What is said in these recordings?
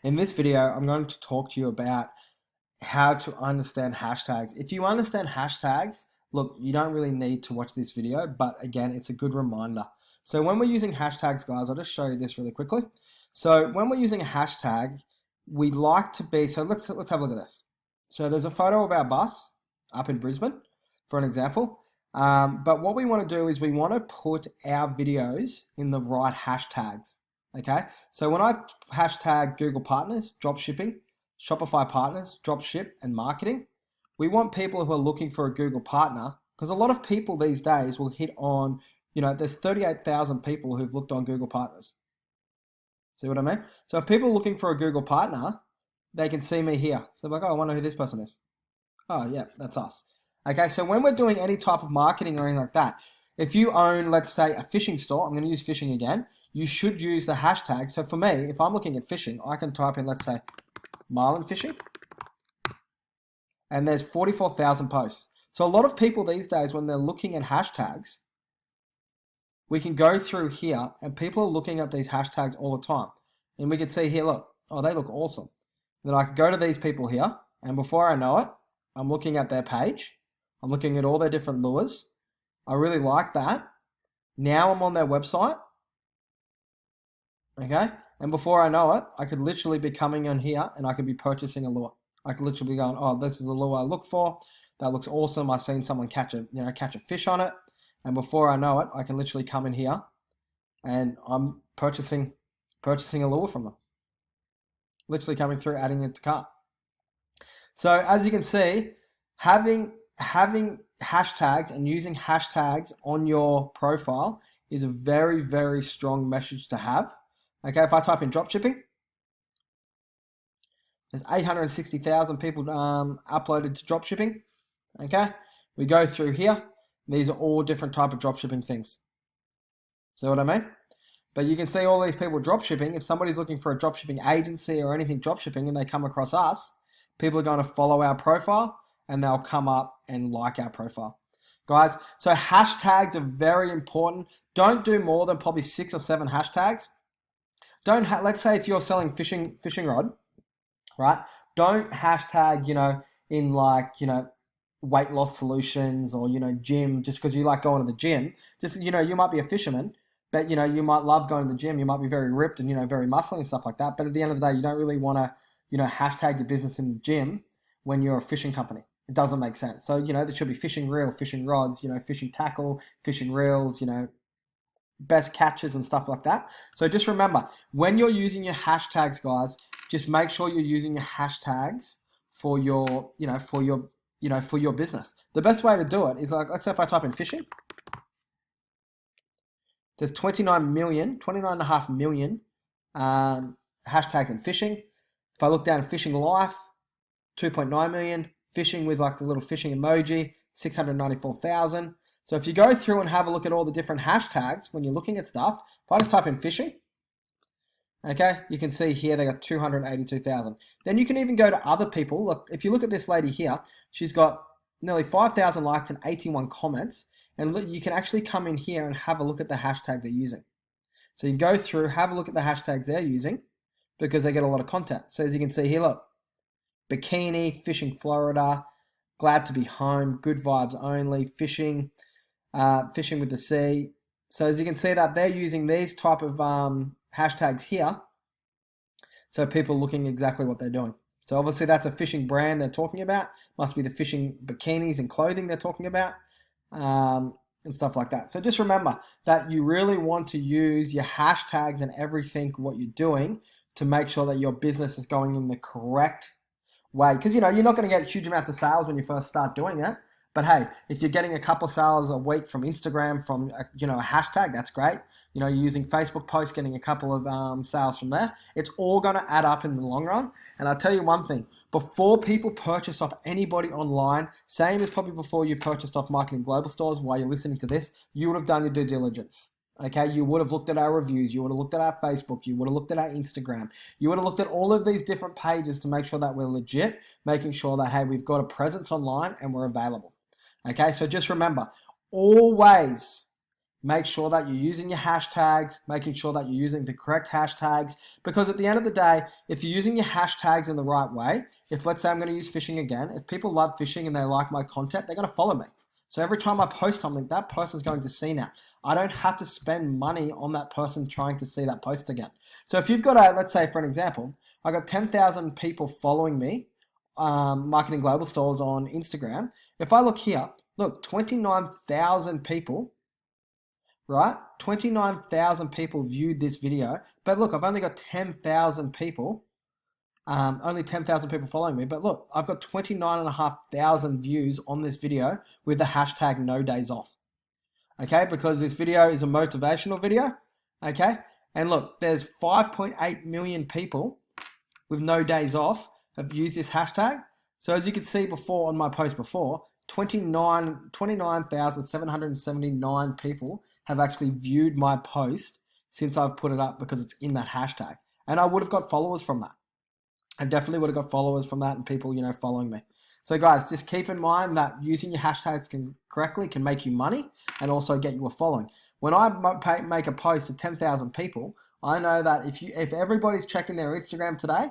In this video, I'm going to talk to you about how to understand hashtags. If you understand hashtags, look, you don't really need to watch this video, but again, it's a good reminder. So when we're using hashtags, guys, I'll just show you this really quickly. So when we're using a hashtag, we like to be, so let's have a look at this. So there's a photo of our bus up in Brisbane, for an example. But what we want to do is we want to put our videos in the right hashtags. Okay, so when I hashtag Google Partners, drop shipping, Shopify Partners, drop ship, and marketing, we want people who are looking for a Google partner, because a lot of people these days will hit on, there's 38,000 people who've looked on Google Partners. See what I mean? So if people are looking for a Google partner, they can see me here. So they're like, oh, I wonder who this person is. Oh, yeah, that's us. Okay, so when we're doing any type of marketing or anything like that, if you own, let's say, a fishing store, I'm going to use fishing again, you should use the hashtag. So for me, if I'm looking at fishing, I can type in, let's say, marlin fishing, and there's 44,000 posts. So a lot of people these days, when they're looking at hashtags, we can go through here, and people are looking at these hashtags all the time. And we can see here, look, oh, they look awesome. Then I can go to these people here, and before I know it, I'm looking at their page. I'm looking at all their different lures. I really like that. Now I'm on their website. Okay, and before I know it, I could literally be coming in here and I could be purchasing a lure. I could literally be going, oh, this is a lure I look for. That looks awesome. I've seen someone catch a fish on it. And before I know it, I can literally come in here and I'm purchasing a lure from them. Literally coming through, adding it to cart. So as you can see, having hashtags and using hashtags on your profile is a very, very strong message to have. Okay, if I type in dropshipping, there's 860,000 people uploaded to dropshipping. Okay, we go through here. These are all different type of dropshipping things. See what I mean? But you can see all these people dropshipping. If somebody's looking for a dropshipping agency or anything dropshipping and they come across us, people are going to follow our profile and they'll come up and like our profile. Guys, so hashtags are very important. Don't do more than probably 6 or 7 hashtags. Let's say if you're selling fishing rod, right? Don't hashtag, in weight loss solutions or, gym, just because you like going to the gym. Just, you might be a fisherman, but, you might love going to the gym. You might be very ripped and, very muscly and stuff like that. But at the end of the day, you don't really want to, hashtag your business in the gym when you're a fishing company. It doesn't make sense. So, there should be fishing reel, fishing rods, fishing tackle, fishing reels, best catches and stuff like that. So just remember, when you're using your hashtags, guys, just make sure you're using your hashtags for your, for your business. The best way to do it is like, let's say if I type in fishing, there's 29.5 million hashtags in fishing. If I look down at fishing life, 2.9 million, fishing with like the little fishing emoji, 694,000. So if you go through and have a look at all the different hashtags when you're looking at stuff, if I just type in fishing, okay, you can see here they got 282,000. Then you can even go to other people. Look, if you look at this lady here, she's got nearly 5,000 likes and 81 comments. And look, you can actually come in here and have a look at the hashtag they're using. So you go through, have a look at the hashtags they're using because they get a lot of content. So as you can see here, look, bikini, fishing Florida, glad to be home, good vibes only, fishing, fishing with the sea. So as you can see that they're using these type of hashtags here. So people are looking exactly what they're doing. So obviously that's a fishing brand they're talking about. Must be the fishing bikinis and clothing they're talking about and stuff like that. So just remember that you really want to use your hashtags and everything, what you're doing to make sure that your business is going in the correct way. Because, you're not going to get huge amounts of sales when you first start doing it. But hey, if you're getting a couple of sales a week from Instagram, from a hashtag, that's great. You're using Facebook posts, getting a couple of sales from there. It's all going to add up in the long run. And I'll tell you one thing, before people purchase off anybody online, same as probably before you purchased off Marketing Global stores while you're listening to this, you would have done your due diligence. Okay, you would have looked at our reviews, you would have looked at our Facebook, you would have looked at our Instagram, you would have looked at all of these different pages to make sure that we're legit, making sure that, hey, we've got a presence online and we're available. Okay, so just remember, always make sure that you're using your hashtags, making sure that you're using the correct hashtags, because at the end of the day, if you're using your hashtags in the right way, if let's say I'm going to use fishing again, if people love fishing and they like my content, they're going to follow me. So every time I post something, that person's going to see now. I don't have to spend money on that person trying to see that post again. So if you've got let's say for an example, I got 10,000 people following me, Marketing Global Stores on Instagram. If I look here, look, 29,000 people, right? 29,000 people viewed this video, but look, I've only got 10,000 people, only 10,000 people following me, but look, I've got 29,500 views on this video with the hashtag no days off, okay? Because this video is a motivational video, okay? And look, there's 5.8 million people with no days off have used this hashtag. So as you can see before on my post before, 29,779 people have actually viewed my post since I've put it up because it's in that hashtag. And I would have got followers from that. I definitely would have got followers from that and people, following me. So guys, just keep in mind that using your hashtags correctly can make you money and also get you a following. When I make a post to 10,000 people, I know that if everybody's checking their Instagram today,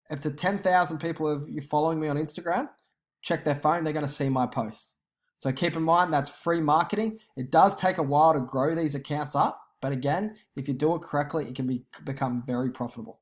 if the 10,000 people of you following me on Instagram check their phone, they're going to see my post. So keep in mind that's free marketing. It does take a while to grow these accounts up, but again, if you do it correctly, it can become very profitable.